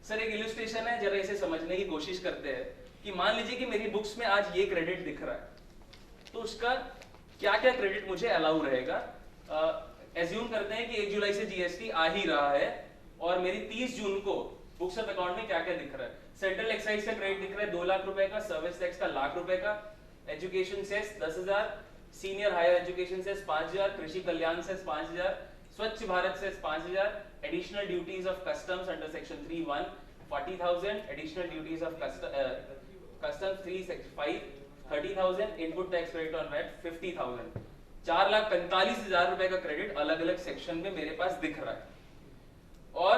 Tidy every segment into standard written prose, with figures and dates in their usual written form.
Sir एक illustration है, जरा इसे समझने की कोशिश करते हैं कि मान लीजिए कि मेरी बुक्स में आज ये क्रेडिट दिख रहा है, तो उसका क्या क्या क्रेडिट मुझे अलाउ रहेगा। एज्यूम करते हैं कि 1 जुलाई से जीएसटी आ ही रहा है और मेरी 30 जून को बुक्स ऑफ अकाउंट में क्या क्या दिख रहा है। सेंट्रल एक्साइज का क्रेडिट दिख रहा है 2 लाख रुपए का, सर्विस टैक्स का 1 लाख रुपए का, education cess 10,000, senior higher education cess 5,000, Krishi Kalyan cess 5,000, Swachh Bharat cess 5,000, additional duties of customs under section 3(1) 40,000, additional duties of customs 3(5) 30,000, input tax credit on VAT 50,000। 4,45,000 रुपए का क्रेडिट अलग अलग सेक्शन में मेरे पास दिख रहा है। और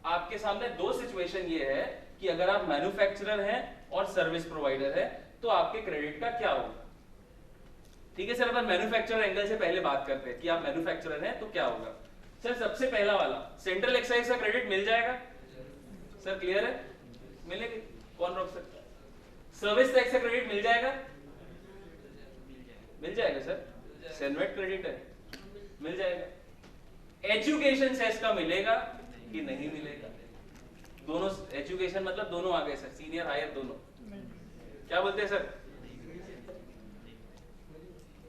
आपके सामने दो सिचुएशन ये है कि अगर आप मैन्युफैक्चरर हैं और सर्विस प्रोवाइडर है तो आपके क्रेडिट का क्या होगा। ठीक है सर, अपन मैन्युफैक्चरर एंगल से पहले बात करते हैं कि आप मैन्युफैक्चरर हैं तो क्या होगा। सर सबसे पहला वाला सेंट्रल एक्साइज का क्रेडिट मिल जाएगा। सर क्लियर है, मिलेगी, कौन रोक सकता है। सर्विस टैक्स का क्रेडिट मिल जाएगा, मिल जाएगा सर, सेनवेट क्रेडिट है, मिल जाएगा। एजुकेशन सेस का मिलेगा कि नहीं मिलेगा। दोनों एजुकेशन मतलब दोनों आ गए सर, सीनियर हायर दोनों। क्या बोलते हैं सर,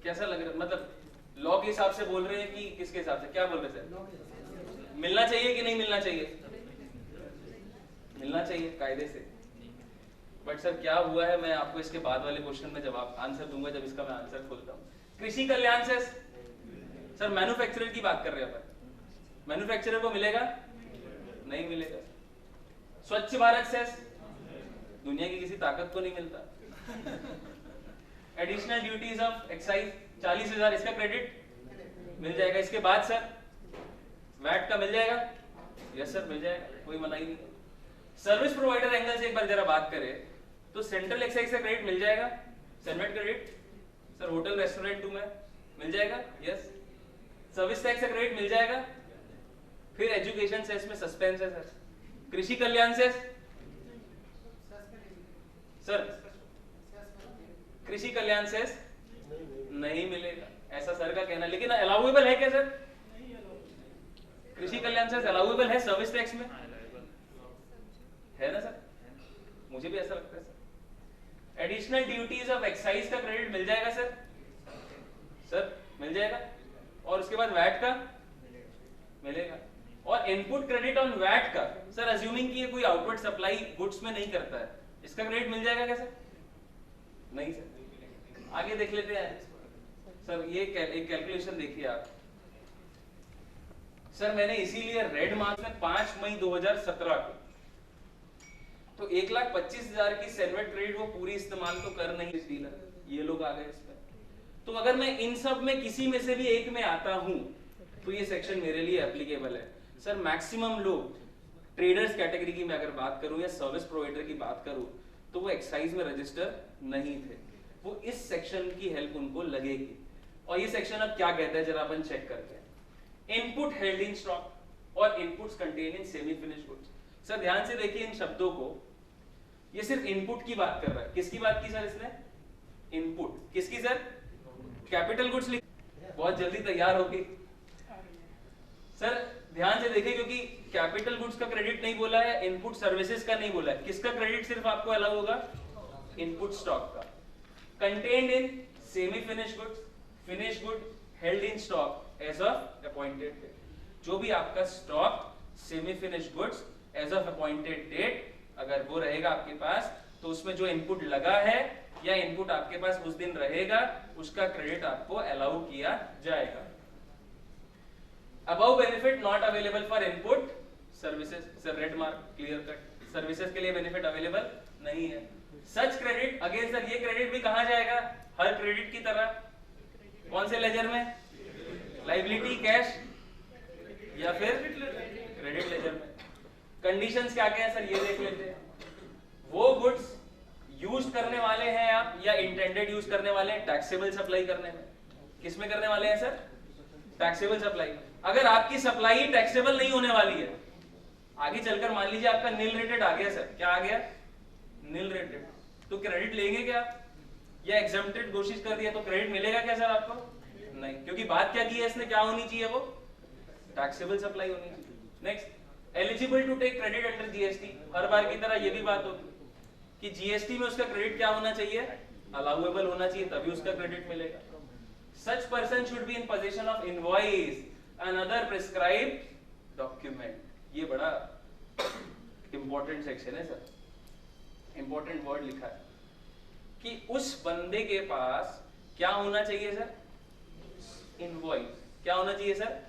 कैसा लग रहा है, मतलब लॉ के हिसाब से बोल रहे हैं कि किसके हिसाब से, क्या बोल रहे हैं सर, मिलना चाहिए कि नहीं मिलना चाहिए। मिलना चाहिए कायदे से। बट सर क्या हुआ है, मैं आपको इसके बाद वाले क्वेश्चन में जवाब आंसर दूंगा जब इसका मैं आंसर खोलता हूं। कृषि कल्याण से सर मैन्युफैक्चरर की बात कर रहे हैं अपन, मैन्युफैक्चरर को मिलेगा नहीं मिलेगा। स्वच्छ भारत से दुनिया की किसी ताकत को नहीं मिलता। एडिशनल ड्यूटीज ऑफ एक्साइज 40,000, इसका क्रेडिट मिल जाएगा। इसके बाद सर वैट का मिल जाएगा, यस सर मिल जाएगा, कोई मना ही नहीं। सर्विस प्रोवाइडर एंगल से एक बार जरा बात करें तो सेंट्रल एक्साइज का क्रेडिट मिल जाएगा, CENVAT credit sir hotel restaurant में मिल जाएगा, यस। सर्विस टैक्स का क्रेडिट मिल जाएगा। फिर एजुकेशन सेस में सस्पेंस है सर। कृषि कल्याण सेस सर, कृषि कल्याण सेस नहीं मिलेगा, ऐसा सर का कहना। लेकिन अलाउएबल है क्या सर, कृषि कल्याण सेस अलाउएबल है सर्विस टैक्स में, है ना सर, मुझे भी ऐसा लगता है sir. Additional duties of excise का क्रेडिट मिल जाएगा सर, सर मिल जाएगा। और उसके बाद वैट का मिलेगा। और इनपुट क्रेडिट ऑन वैट का सर अज्यूमिंग कि ये कोई आउटवर्ड सप्लाई गुड्स में नहीं करता है, इसका क्रेडिट मिल जाएगा क्या सर, नहीं सर। आगे देख लेते हैं सर, ये एक कैलकुलेशन देखिए आप सर, मैंने इसीलिए रेड मार्क में 5 मई 2017 को तो 1,25,000 की सेनवेट क्रेडिट वो पूरी इस्तेमाल तो कर नहीं डीलर, ये लोग आ गए इसमें। तो अगर मैं इन सब में किसी में से भी एक में आता हूं तो ये सेक्शन मेरे लिए एप्लीकेबल है सर। मैक्सिमम लोग ट्रेडर्स कैटेगरी की मैं अगर बात करूं या सर्विस प्रोवाइडर की बात करूं तो वो एक्साइज में रजिस्टर नहीं थे, वो इस सेक्शन की हेल्प उनको लगेगी। और ये सेक्शन अब क्या कहता है जरा अपन चेक करते हैं। इनपुट हेल्ड इन स्टॉक और inputs contain in semi finished goods. Sir ध्यान से देखिए इन शब्दों को, ये सिर्फ इनपुट की बात कर रहा है। किसकी बात की सर इसने, इनपुट किसकी सर, कैपिटल गुड्स लिख, बहुत जल्दी तैयार होगी सर। ध्यान से देखिए क्योंकि कैपिटल गुड्स का क्रेडिट नहीं बोला है, इनपुट सर्विसेज का नहीं बोला है, किसका क्रेडिट सिर्फ आपको अलाउ होगा, इनपुट स्टॉक का। Contained in semi finished goods, finished good held in stock as of appointed date. जो भी आपका stock semi finished goods as of appointed date अगर वो रहेगा आपके पास तो उसमें जो इनपुट लगा है या इनपुट आपके पास उस दिन रहेगा उसका क्रेडिट आपको अलाउ किया जाएगा। Above benefit not available for input services, sir red mark clear cut, services के लिए बेनिफिट अवेलेबल नहीं है। सच क्रेडिट अगेन सर, ये क्रेडिट भी कहां जाएगा, हर क्रेडिट की तरह कौन से लेजर में, लायबिलिटी कैश या फिर क्रेडिट लेजर में। कंडीशंस क्या क्या है सर ये देख लेते हैं। वो गुड्स यूज करने वाले हैं आप या इंटेंडेड यूज करने वाले हैं टैक्सेबल सप्लाई करने में, किसमें करने वाले हैं सर, टैक्सेबल सप्लाई। अगर आपकी सप्लाई टैक्सेबल नहीं होने वाली है, आगे चलकर मान लीजिए आपका नील रेटेड आ गया सर, क्या आ गया, नील रेटेड, तो क्रेडिट लेंगे क्या, या एग्जम्प्टेड घोषित कर दिया तो क्रेडिट मिलेगा क्या सर आपको, नहीं, क्योंकि बात क्या की है इसने, क्या होनी चाहिए वो, टैक्सेबल सप्लाई होनी चाहिए। Next eligible to take credit under GST, हर बार की तरह ये भी बात होगी कि जीएसटी में उसका क्रेडिट क्या होना चाहिए, अलाउएबल होना चाहिए, तभी उसका क्रेडिट मिलेगा। Such person should be in position of invoice and other prescribed document. ये बड़ा इंपॉर्टेंट सेक्शन है सर, इंपॉर्टेंट वर्ड लिखा है कि उस बंदे के पास क्या होना चाहिए सर, इनवॉइस। क्या होना चाहिए सर,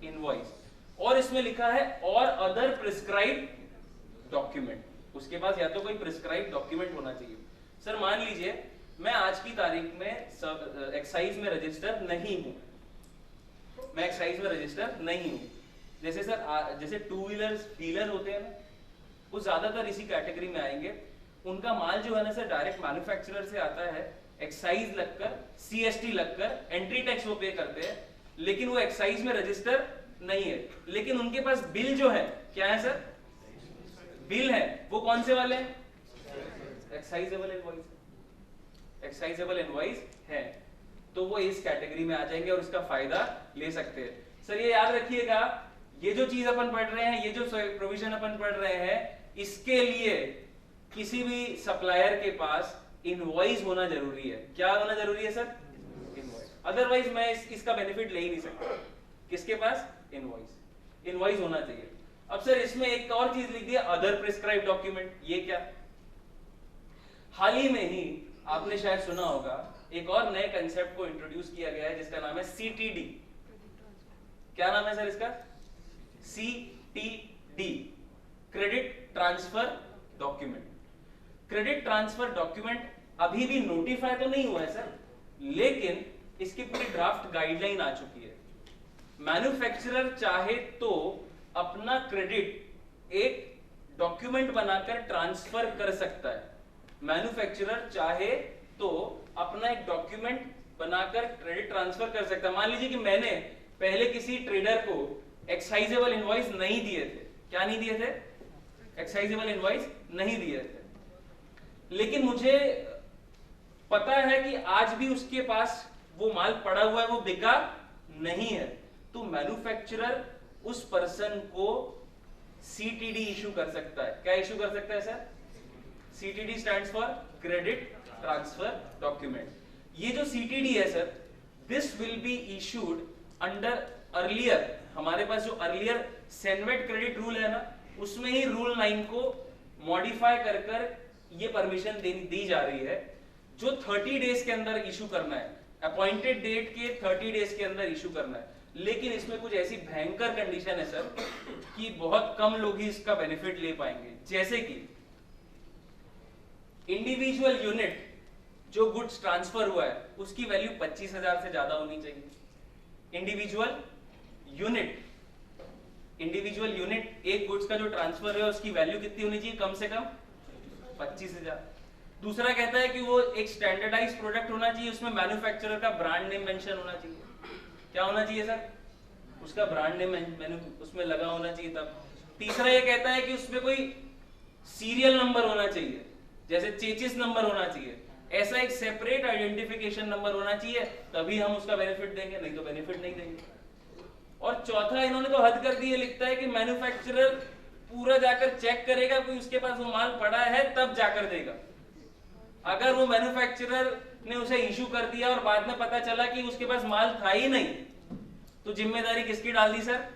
इनवॉइस। और इसमें लिखा है और अदर प्रिस्क्राइब्ड डॉक्यूमेंट, उसके पास या तो कोई प्रिस्क्राइब्ड डॉक्यूमेंट होना चाहिए। सर मान लीजिए मैं आज की तारीख में एक्साइज में रजिस्टर नहीं हूं, मैं एक्साइज में रजिस्टर नहीं हूं। जैसे सर जैसे टू व्हीलर्स डीलर होते हैं ना, वो ज्यादातर इसी कैटेगरी में आएंगे। उनका माल जो है ना सर डायरेक्ट मैन्युफैक्चरर से आता है, एक्साइज लगकर, सीएसटी लगकर, एंट्री टैक्स वो पे करते हैं, लेकिन वो एक्साइज में रजिस्टर नहीं है। लेकिन उनके पास बिल जो है क्या है सर, बिल है, वो कौन से वाले हैं, एक्साइजेबल इनवॉइस, एक्साइजेबल इनवॉइस है, तो वो इस कैटेगरी में आ जाएंगे और उसका फायदा ले सकते हैं। सर ये याद रखिएगा, ये जो चीज अपन पढ़ रहे हैं, ये जो प्रोविजन अपन पढ़ रहे हैं, इसके लिए किसी भी सप्लायर के पास इनवॉइस होना जरूरी है। क्या होना जरूरी है सर, इनवॉइस, अदरवाइज मैं इसका बेनिफिट ले ही नहीं सकता। किसके पास, इनवॉइस, इनवॉइस होना चाहिए। अब सर इसमें एक और चीज लिख दिया, अदर प्रिस्क्राइब्ड डॉक्यूमेंट। ये क्या, हाल ही में ही आपने शायद सुना होगा एक और नए कंसेप्ट को इंट्रोड्यूस किया गया है जिसका नाम है सीटीडी। क्या नाम है सर इसका, CTD, credit transfer document. Credit transfer document अभी भी नोटिफाई तो नहीं हुआ है सर, लेकिन इसकी पूरी ड्राफ्ट गाइडलाइन आ चुकी है। मैन्युफैक्चरर चाहे तो अपना क्रेडिट एक डॉक्यूमेंट बनाकर ट्रांसफर कर सकता है। मैन्युफैक्चरर चाहे तो अपना एक डॉक्यूमेंट बनाकर क्रेडिट ट्रांसफर कर सकता है। मान लीजिए कि मैंने पहले किसी ट्रेडर को एक्साइजेबल इनवॉइस नहीं दिए थे। क्या नहीं दिए थे, एक्साइजेबल इनवॉइस नहीं दिए थे, लेकिन मुझे पता है कि आज भी उसके पास वो माल पड़ा हुआ है, वो बिका नहीं है, तो मैन्युफैक्चरर उस पर्सन को सीटीडी इशू कर सकता है। क्या इशू कर सकता है sir, CTD stands for credit transfer document. ये जो सीटीडी है sir, this will be issued under earlier, हमारे पास जो अर्लियर सेनवेट क्रेडिट रूल है ना, उसमें ही रूल 9 को मॉडिफाई कर ये परमिशन दी जा रही है, जो 30 डेज के अंदर इशू करना है, अपॉइंटेड डेट के 30 डेज के अंदर इशू करना है। लेकिन इसमें कुछ ऐसी भयंकर कंडीशन है सर कि बहुत कम लोग ही इसका बेनिफिट ले पाएंगे। जैसे कि इंडिविजुअल यूनिट जो गुड्स ट्रांसफर हुआ है उसकी वैल्यू 25,000 से ज्यादा होनी चाहिए। इंडिविजुअल यूनिट, इंडिविजुअल यूनिट, एक गुड्स का जो ट्रांसफर है उसकी वैल्यू कितनी होनी चाहिए, कम से कम 25,000। दूसरा कहता है कि वो एक स्टैंडर्डाइज्ड प्रोडक्ट होना चाहिए, उसमें मैन्युफैक्चरर का ब्रांड नेम मेंशन होना चाहिए। क्या होना चाहिए सर, उसका ब्रांड नेम उसमें लगा होना चाहिए तब। तीसरा ये कहता है कि उसमें कोई सीरियल नंबर होना चाहिए, जैसे चेचिस नंबर होना चाहिए, ऐसा एक सेपरेट आइडेंटिफिकेशन नंबर होना चाहिए, तभी हम उसका बेनिफिट देंगे, नहीं तो बेनिफिट नहीं देंगे। और चौथा इन्होंने तो हद कर दी है, लिखता है कि मैन्युफैक्चरर पूरा जाकर चेक करेगा कोई उसके पास वो माल पड़ा है तब जाकर देगा। अगर वो मैन्युफैक्चरर ने उसे इशू कर दिया और बाद में पता चला कि उसके पास माल था ही नहीं, तो जिम्मेदारी किसकी डाल दी सर,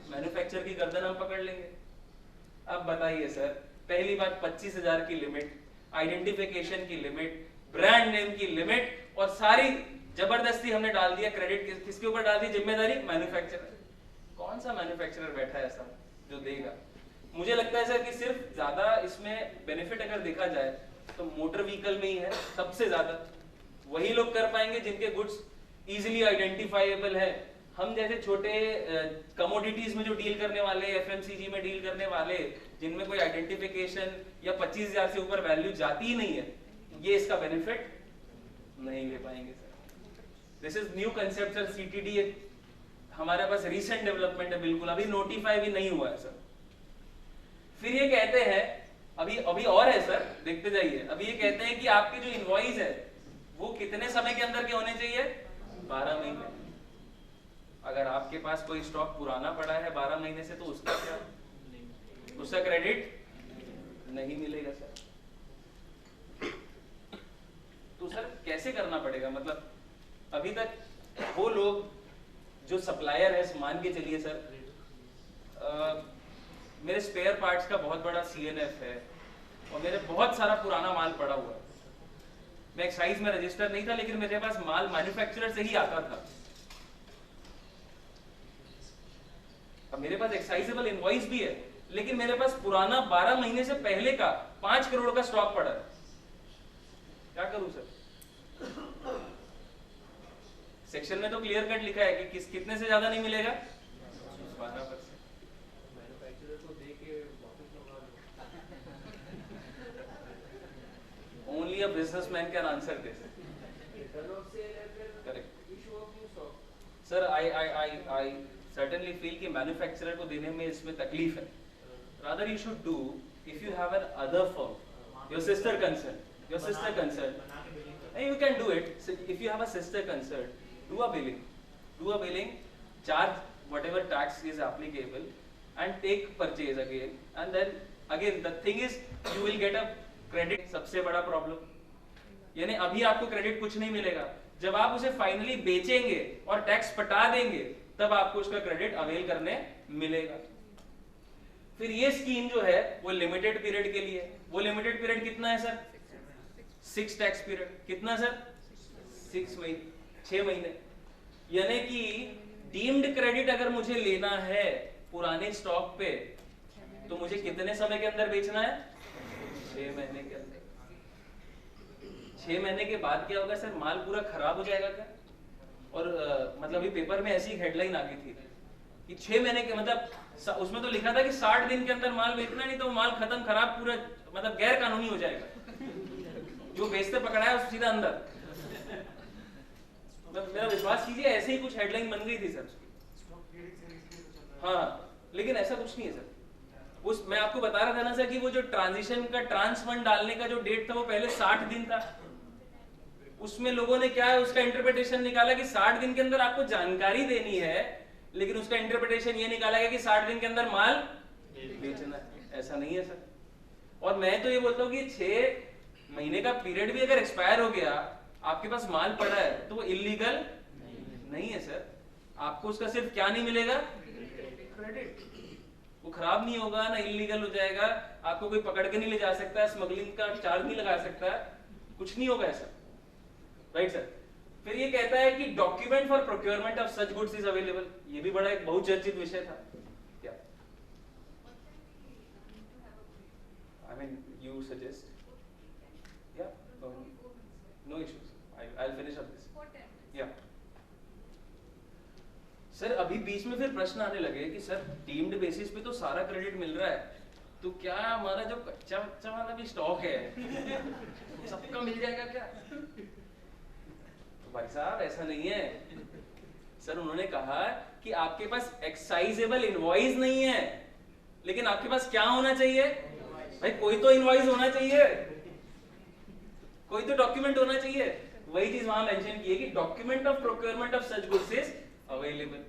मैन्युफैक्चरर की गर्दन हम पकड़ लेंगे। अब बताइए सर, पहली बात 25,000 की लिमिट, आइडेंटिफिकेशन की लिमिट, ब्रांड नेम की लिमिट, और सारी जबरदस्ती हमने डाल दिया क्रेडिट किसके ऊपर डाल दी, जिम्मेदारी मैन्युफैक्चरर। कौन सा मैन्युफैक्चरर बैठा है ऐसा जो देगा? मुझे लगता है सर कि सिर्फ ज्यादा इसमें बेनिफिट अगर देखा जाए तो मोटर व्हीकल में ही है सबसे ज्यादा। वही लोग कर पाएंगे जिनके गुड्स इजीली आइडेंटिफाइबल है। हम जैसे छोटे कमोडिटीज में जो डील करने वाले, एफएमसीजी में डील करने वाले, जिनमें कोई आइडेंटिफिकेशन या 25,000 से ऊपर वैल्यू जाती ही नहीं है, ये इसका बेनिफिट नहीं ले पाएंगे sir. This is new concept sir, CTD हमारे पास रीसेंट डेवलपमेंट है, बिल्कुल अभी नोटिफाई भी नहीं हुआ है सर। फिर ये कहते हैं, अभी और है सर, देखते जाइए। अभी ये कहते हैं कि आपकी जो इनवॉइस है वो कितने समय के अंदर के होने चाहिए, 12 महीने। अगर आपके पास कोई स्टॉक पुराना पड़ा है 12 महीने से, तो उसका क्या, उसका क्रेडिट नहीं मिलेगा सर। तो सर कैसे करना पड़ेगा, मतलब अभी तक वो लोग जो सप्लायर है, मान के चलिए सर मेरे स्पेयर पार्ट्स का बहुत बड़ा CNF है और मेरे बहुत सारा पुराना माल पड़ा हुआ है, मैं एक्साइज में रजिस्टर नहीं था लेकिन मेरे पास माल मैन्युफैक्चरर से ही आता था, अब मेरे पास एक्साइजेबल इनवॉइस भी है लेकिन मेरे पास पुराना 12 महीने से पहले का 5 करोड़ का स्टॉक पड़ा है, क्या करूं सर? सेक्शन में तो क्लियर कट लिखा है कि कितने से ज्यादा नहीं मिलेगा, 12%। मैन्युफैक्चरर को दे के वापस मंगा लो। Only a businessman can answer this. Return of sale है फिर Correct. issue of new stock. Sir, I certainly feel कि मैन्युफैक्चरर को देने में इसमें तकलीफ है। Rather you should do if you have an other firm, your sister concern, and you can do it. So if you have a sister concern, do a billing, charge whatever tax is applicable, and take purchase again. And then again the thing is you will get a credit. सबसे बड़ा problem, यानी अभी आपको credit कुछ नहीं मिलेगा, जब आप उसे फाइनली बेचेंगे और टैक्स पटा देंगे तब आपको उसका क्रेडिट अवेल करने मिलेगा। फिर ये स्कीम जो है वो लिमिटेड पीरियड के लिए, वो लिमिटेड पीरियड कितना है सर? 6 tax period. कितना सर? 6 महीने। यानी कि डीम्ड क्रेडिट अगर मुझे लेना है पुराने स्टॉक पे तो मुझे कितने समय के अंदर बेचना है? 6 महीने के अंदर। 6 महीने के बाद क्या होगा सर? माल पूरा खराब हो जाएगा क्या? और मतलब अभी पेपर में ऐसी हेडलाइन आ गई थी कि 6 महीने के मतलब उसमें तो लिखा था कि 60 दिन के अंदर माल बेचना, नहीं तो माल खत्म खराब पूरा मतलब गैर कानूनी हो जाएगा, जो बेचते पकड़ा है उस सीधा अंदर। मेरा विश्वास कीजिए ऐसे ही कुछ हेडलाइन बन गई थी सर। हाँ, लेकिन ऐसा कुछ नहीं है सर। उस मैं आपको बता रहा था ना सर कि वो जो ट्रांजिशन का ट्रांस फंड डालने का जो डेट था वो पहले 60 दिन था। उसमें लोगों ने क्या है उसका इंटरप्रिटेशन निकाला कि 60 दिन के अंदर आपको जानकारी देनी है, लेकिन उसका इंटरप्रिटेशन ये निकाला गया कि 60 दिन के अंदर माल बेचना है। ऐसा नहीं है सर। और मैं तो ये बोलता हूँ कि 6 महीने का पीरियड भी अगर एक्सपायर हो गया, आपके पास माल पड़ा है तो वो इलीगल नहीं है सर। आपको उसका सिर्फ क्या नहीं मिलेगा? क्रेडिट। वो खराब नहीं होगा ना, इलीगल हो जाएगा, आपको कोई पकड़ के नहीं ले जा सकता, स्मगलिंग का चार्ज नहीं लगा सकता, कुछ नहीं होगा ऐसा, राइट सर। फिर ये कहता है कि document for procurement of such goods is available. ये भी बड़ा एक बहुत चर्चित विषय था। क्या आई मीन यू सजेस्ट? या no issues, I will finish up this. या सर अभी बीच में फिर प्रश्न आने लगे कि सर डीम्ड बेसिस पे तो सारा क्रेडिट मिल रहा है, तो क्या हमारा जो कच्चा वाला भी स्टॉक है सबका मिल जाएगा क्या? तो भाई साहब ऐसा नहीं है सर। उन्होंने कहा कि आपके पास एक्साइजेबल इनवॉइस नहीं है, लेकिन आपके पास क्या होना चाहिए? भाई कोई तो इनवॉइस होना चाहिए, कोई तो डॉक्यूमेंट होना चाहिए। वही चीज वहां मेंशन की है कि document of procurement of such goods is available.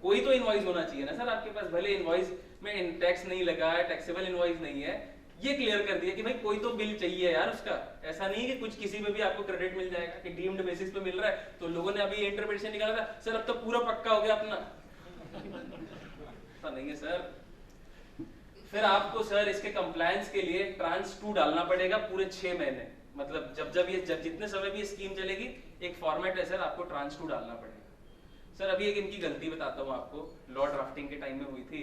कोई तो इनवॉइस होना चाहिए ना सर आपके पास, भले इनवॉइस में टैक्स नहीं लगा है, टैक्सेबल इनवॉइस नहीं है, ये क्लियर कर दिया कि भाई कोई तो बिल चाहिए यार उसका। ऐसा नहीं है कि कुछ किसी में भी आपको क्रेडिट मिल जाएगा कि डीम्ड बेसिस पे मिल रहा है। तो लोगों ने अभी इंटरप्रिटेशन निकाला था सर अब तो पूरा पक्का हो गया अपना। ऐसा नहीं है सर। फिर आपको सर इसके कंप्लायंस के लिए ट्रांस 2 डालना पड़ेगा पूरे 6 महीने। मतलब जब जितने समय भी ये स्कीम चलेगी एक फॉर्मेट है सर, आपको ट्रांस 2 डालना पड़ेगा। सर अभी एक इनकी गलती बताता हूँ आपको, लॉ ड्राफ्टिंग के टाइम में हुई थी।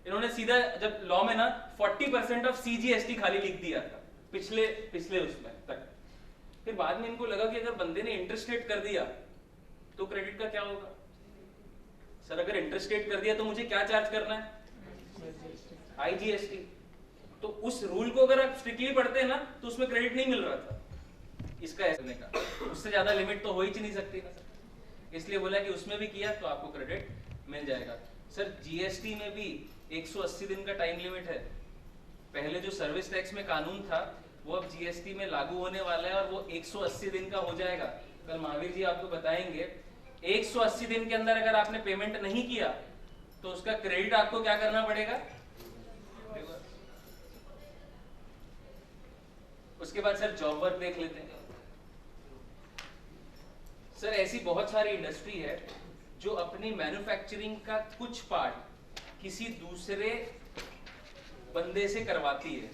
इन्होंने सीधा जब लॉ में ना 40% ऑफ CGST खाली लिख दिया था पिछले उसमें तक। फिर बाद में इनको लगा कि अगर बंदे ने इंटरेस्ट रेट कर दिया तो क्रेडिट का क्या होगा? सर अगर इंटरेस्ट रेट कर दिया तो मुझे क्या चार्ज करना है? IGST। तो उस रूल को अगर आप स्ट्रिक्टली पढ़ते हैं ना तो उसमें क्रेडिट नहीं मिल रहा था इसका ऐसे का, उससे ज्यादा लिमिट तो हो ही नहीं सकती ना सर। इसलिए बोला कि उसमें भी किया तो आपको क्रेडिट मिल जाएगा। सर GST में भी 180 दिन का टाइम लिमिट है। पहले जो सर्विस टैक्स में कानून था वो अब GST में लागू होने वाला है और वो 180 दिन का हो जाएगा। कल महावीर जी आपको बताएंगे 180 दिन के अंदर अगर आपने पेमेंट नहीं किया तो उसका क्रेडिट आपको क्या करना पड़ेगा? उसके बाद सर जॉब वर्क देख लेते हैं। सर ऐसी बहुत सारी इंडस्ट्री है जो अपनी मैन्युफैक्चरिंग का कुछ पार्ट किसी दूसरे बंदे से करवाती है,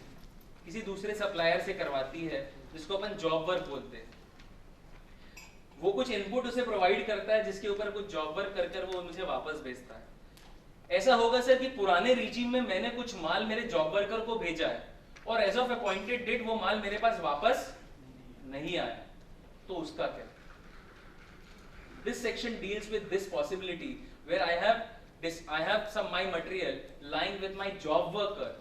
किसी दूसरे सप्लायर से करवाती है, जिसको अपन जॉब वर्क बोलते हैं। वो कुछ इनपुट उसे प्रोवाइड करता है जिसके ऊपर कुछ जॉब वर्क कर कर वो मुझे वापस भेजता है। ऐसा होगा सर कि पुराने रिजीम में मैंने कुछ माल मेरे जॉब वर्कर को भेजा है और एज ऑफ अपॉइंटेड डेट वो माल मेरे पास वापस नहीं आया, तो उसका क्या? This section deals with this possibility where I have some my material lying with my job worker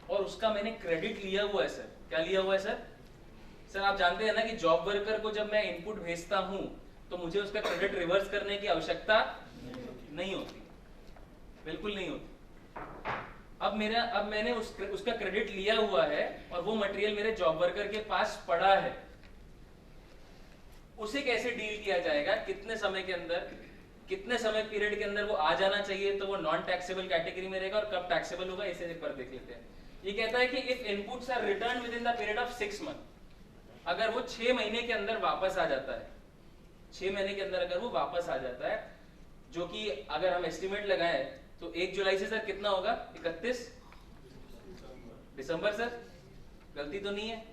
और उसका मैंने क्रेडिट लिया हुआ है सर। क्या लिया हुआ है सर? सर आप जानते हैं ना कि जॉब वर्कर को जब मैं इनपुट भेजता हूं तो मुझे उसका क्रेडिट रिवर्स करने की आवश्यकता नहीं होती, बिल्कुल नहीं होती। अब मैंने उसका क्रेडिट लिया हुआ है और वो मटेरियल मेरे जॉब वर्कर के पास पड़ा है। उसे कैसे डील किया जाएगा, कितने समय के अंदर, कितने समय पीरियड के अंदर वो आ जाना चाहिए तो वो नॉन टैक्सेबल कैटेगरी में रहेगा, और कब टैक्सेबल होगा इसे एक बार देख लेते हैं। ये कहता है कि if inputs are returned within the period of 6 month, अगर वो 6 महीने के अंदर वापस आ जाता है, 6 महीने के अंदर अगर वो वापस आ जाता है, जो कि अगर हम एस्टिमेट लगाएं तो 1 जुलाई से सर कितना होगा, 31 दिसंबर सर, गलती तो नहीं है,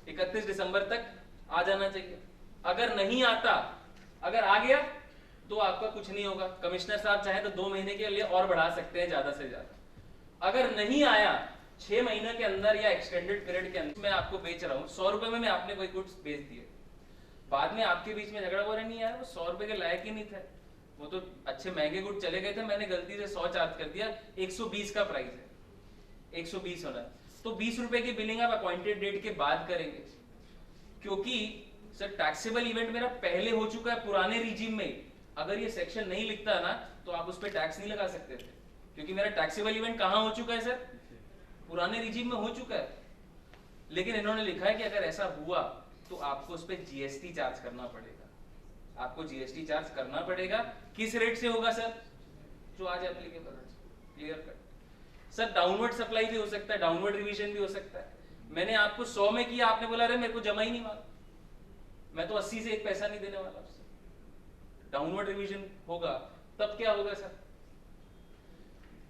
31 दिसंबर तक आ जाना चाहिए। अगर नहीं आता, अगर आ गया तो आपका कुछ नहीं होगा, कमिश्नर साहब चाहे तो 2 महीने के लिए और बढ़ा सकते हैं ज्यादा से ज्यादा। अगर नहीं आया 6 महीने के अंदर या एक्सटेंडेड पीरियड के अंदर, मैं आपको बेच रहा हूँ 100 रुपए में, आपने कोई गुड्स बेच दिए, बाद में आपके बीच में झगड़ा हो रहा नहीं यार वो 100 रुपए के लायक ही नहीं थे, वो तो अच्छे महंगे गुड चले गए थे, मैंने गलती से 100 चार्ज कर दिया, 120 का प्राइस है, 120 होना है, तो 20 रुपए की बिलिंग आप अपॉइंटेड डेट के बाद करेंगे, क्योंकि सर टैक्सेबल इवेंट मेरा पहले हो चुका है पुराने रिजीम में। अगर ये सेक्शन नहीं लिखता ना तो आप उस पर टैक्स नहीं लगा सकते थे, क्योंकि मेरा टैक्सेबल इवेंट कहां हो चुका है सर, पुराने रिजीम में हो चुका है। लेकिन इन्होंने लिखा है कि अगर ऐसा हुआ तो आपको उस पर जीएसटी चार्ज करना पड़ेगा, आपको जीएसटी चार्ज करना पड़ेगा। किस रेट से होगा सर, जो आज एप्लीकेबल है, clear cut. Sir downward supply भी हो सकता है, डाउनवर्ड रिवीजन भी हो सकता है। मैंने आपको 100 में किया, आपने बोला अरे मेरे को जमा ही नहीं माल, मैं तो 80 से 1 पैसा नहीं देने वाला आपसे, डाउनवर्ड रिवीजन होगा तब क्या होगा सर?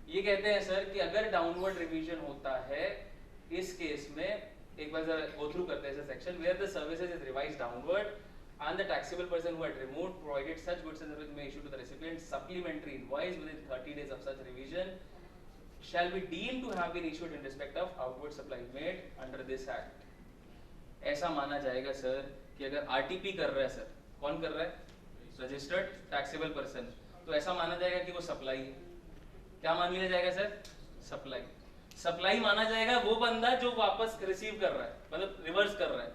ये कहते हैं सर कि अगर डाउनवर्ड रिवीजन होता है इस केस में, एक बार जरा गो थ्रू करते हैं section, where the services is revised downward and the taxable person who had removed provided such goods and services may issue to the recipient supplementary invoice within 30 days of such revision shall be deemed to have been issued in respect of outward supply made under this act। ऐसा माना जाएगा sir कि अगर RTP कर रहा है sir, कौन कर रहा है, रजिस्टर्ड टैक्सेबल पर्सन, तो ऐसा माना जाएगा कि वो सप्लाई है। क्या मान लिया जाएगा सर, सप्लाई। सप्लाई माना जाएगा वो बंदा जो वापस रिसीव कर रहा है, मतलब रिवर्स कर रहा है,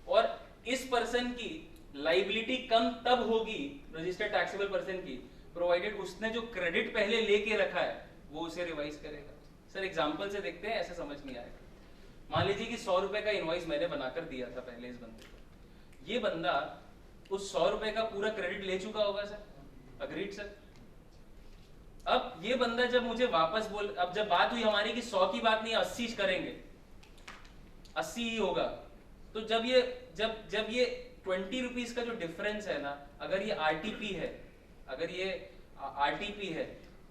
और इस पर्सन की लाइबिलिटी कम तब होगी रजिस्टर्ड टैक्सेबल पर्सन की, प्रोवाइडेड उसने जो क्रेडिट पहले लेके रखा है वो उसे रिवाइज करेगा। सर एग्जांपल से देखते हैं, ऐसे समझ नहीं आएगा। मान लीजिए कि 100 रुपए का इनवॉइस मैंने बनाकर दिया था पहले इस बंदे को, ये बंदा उस 100 रुपए का पूरा क्रेडिट ले चुका होगा सर, अग्रीड सर। अब ये बंदा जब मुझे वापस बोल, अब जब बात हुई हमारी कि 100 की बात नहीं 80 करेंगे, 80 ही होगा, तो जब ये 20 रुपीज का जो डिफरेंस है ना, अगर ये आरटीपी है, अगर ये आरटीपी है,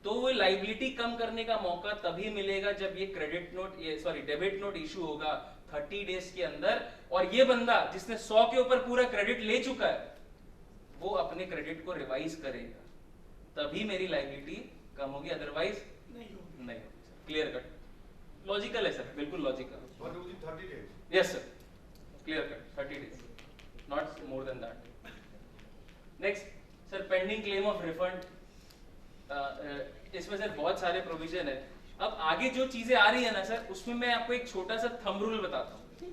तो वो लाइबिलिटी कम करने का मौका तभी मिलेगा जब ये क्रेडिट नोट, ये सॉरी डेबिट नोट इशू होगा 30 डेज के अंदर, और ये बंदा जिसने 100 के ऊपर पूरा क्रेडिट ले चुका है वो अपने क्रेडिट को रिवाइज करेगा, तभी मेरी लाइबिलिटी कम होगी, अदरवाइज नहीं। क्लियर कट, लॉजिकल है सर, बिल्कुल logical. Yes sir, clear cut, 30 days, not more than that। Next sir, pending claim of refund, इसमें सर बहुत सारे प्रोविजन है। अब आगे जो चीजें आ रही है ना सर, उसमें मैं आपको एक छोटा सा थंब रूल बताता हूँ।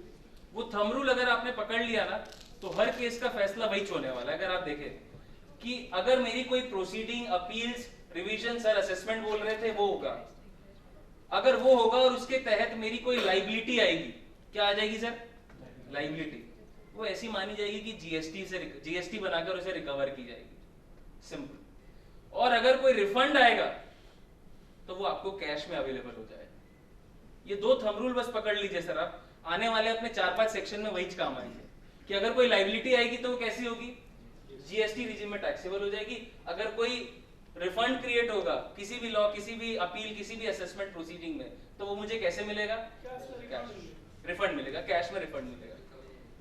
वो थंब रूल अगर आपने पकड़ लिया ना तो हर केस का फैसला वही होने वाला है। अगर आप देखें कि अगर मेरी कोई proceeding, appeals, revision, sir assessment बोल रहे थे, वो होगा, अगर वो होगा और उसके तहत मेरी कोई लाइबिलिटी आएगी, क्या आ जाएगी सर, लाइबिलिटी, वो ऐसी मानी जाएगी कि जीएसटी बनाकर उसे रिकवर की जाएगी, सिंपल। और अगर कोई रिफंड आएगा तो वो आपको कैश में अवेलेबल हो जाएगा। ये 2 थंब रूल बस पकड़ लीजिए सर आप, आने वाले अपने 4-5 सेक्शन में वही काम आएंगे कि अगर कोई लाइबिलिटी आएगी तो वो कैसी होगी, जीएसटी रिजिम में टैक्सेबल हो जाएगी। अगर कोई रिफंड क्रिएट होगा किसी भी लॉ, किसी भी अपील, किसी भी असेसमेंट प्रोसीडिंग में, तो वो मुझे कैसे मिलेगा, रिफंड मिलेगा, कैश में रिफंड मिलेगा।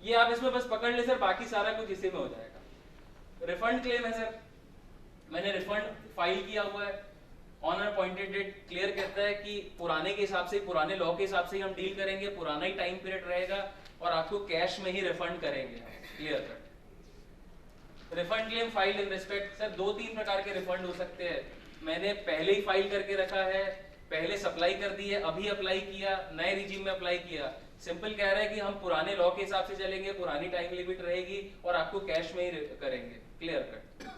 ये आप इसमें बस पकड़ ले सर, बाकी सारा कुछ इसी में हो जाएगा। रिफंड क्लेम है सर, मैंने रिफंड फाइल किया हुआ है on an appointed date, clear कहता है कि पुराने के हिसाब से, पुराने लॉ के हिसाब से ही हम डील करेंगे, पुराना ही टाइम पीरियड रहेगा और आपको कैश में ही रिफंड करेंगे, clear cut. Refund claim file in respect, sir 2-3 प्रकार के रिफंड हो सकते हैं। मैंने पहले ही फाइल करके रखा है, पहले सप्लाई कर दी है, अभी अप्लाई किया, नए रिजीम में अप्लाई किया। सिंपल कह रहा है कि हम पुराने लॉ के हिसाब से चलेंगे, पुरानी टाइम लिमिट रहेगी और आपको कैश में ही करेंगे, क्लियर कट।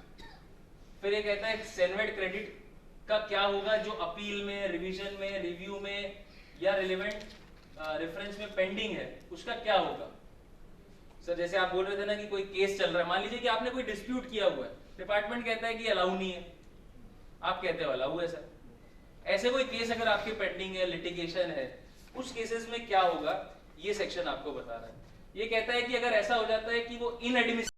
फिर ये कहता है सेनवेट क्रेडिट का क्या होगा जो अपील में, रिवीजन में, रिव्यू में या रिलेवेंट रेफरेंस में पेंडिंग है, उसका क्या होगा। सर जैसे आप बोल रहे थे ना कि कोई केस चल रहा है, मान लीजिए कि आपने कोई डिस्प्यूट किया हुआ है, डिपार्टमेंट कहता है कि अलाउ नहीं है, आप कहते हो अलाउ है सर। ऐसे कोई केस अगर आपके पेंडिंग है, लिटिगेशन है, उस केसेस में क्या होगा, ये सेक्शन आपको बता रहा है। ये कहता है कि अगर ऐसा हो जाता है कि वो इनएडमिसिबल